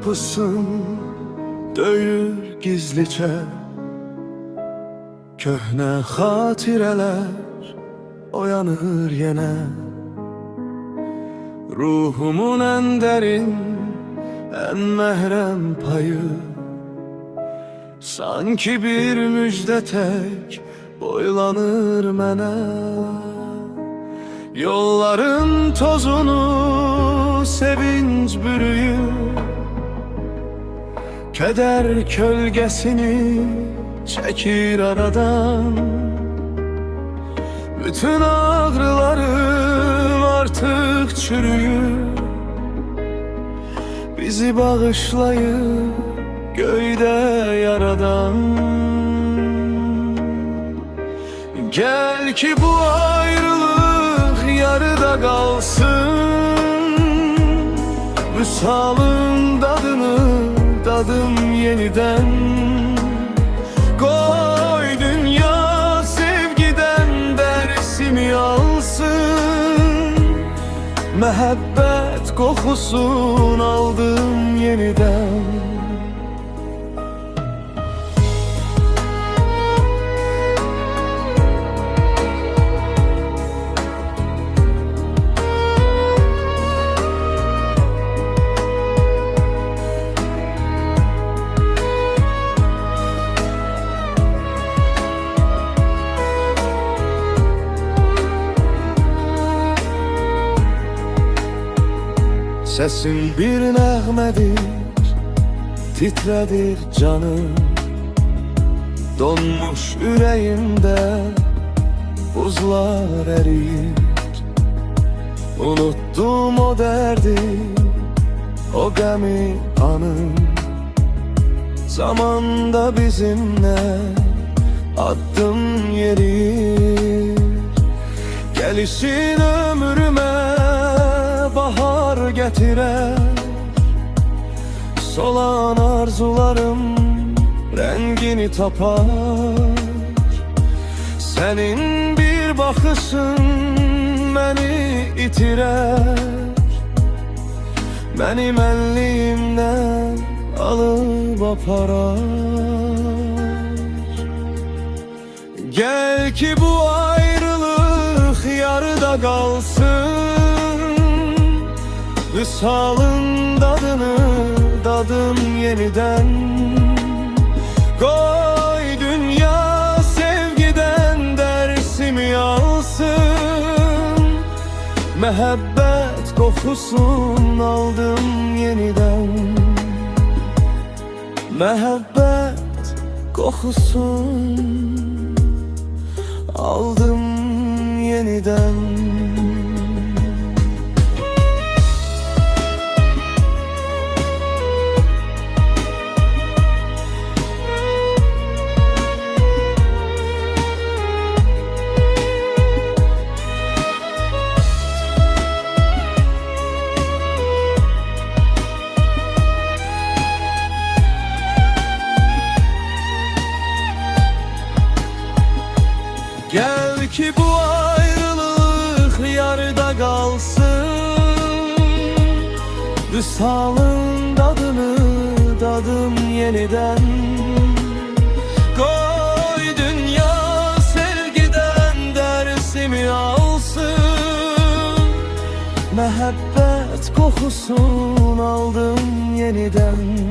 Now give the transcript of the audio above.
kapısın döyür gizlice. Köhne hatireler oyanır yine. Ruhumun en derin, en mehrem payı, sanki bir müjde tek boylanır mene. Yolların tozunu sevinç bürüyür, keder kölgesini çekir aradan. Bütün ağrılarım artık çürüyür, bizi bağışlayıp göyde yaradan. Gel ki bu ayrılık yarıda kalsın, vüsalın tadını tadım yeniden. Koy dünya sevgiden dersimi alsın, mehabbet kokusunu aldım yeniden. Sesin bir nəğmədir, titredir canım. Donmuş ürəyimdə buzlar eriyir. Unuttum o derdi, o qəmi anım. Zamanda bizimle addım yeriyir. Gelişin ömrüme bahar getirer, solan arzularım rengini tapar. Senin bir bakışın beni itirer, benim elliğimden alıp aparar. Gel ki bu ayrılık yarıda kalsın, vüsalın tadını tadım yeniden. Koy dünya sevgiden dersimi alsın, mehabbet kokusunu aldım yeniden. Mehabbet kokusunu aldım yeniden. Gel ki bu ayrılık yarıda kalsın, vüsalın tadını tadım yeniden. Koy dünya sevgiden dersimi alsın, mehabbet kokusunu aldım yeniden.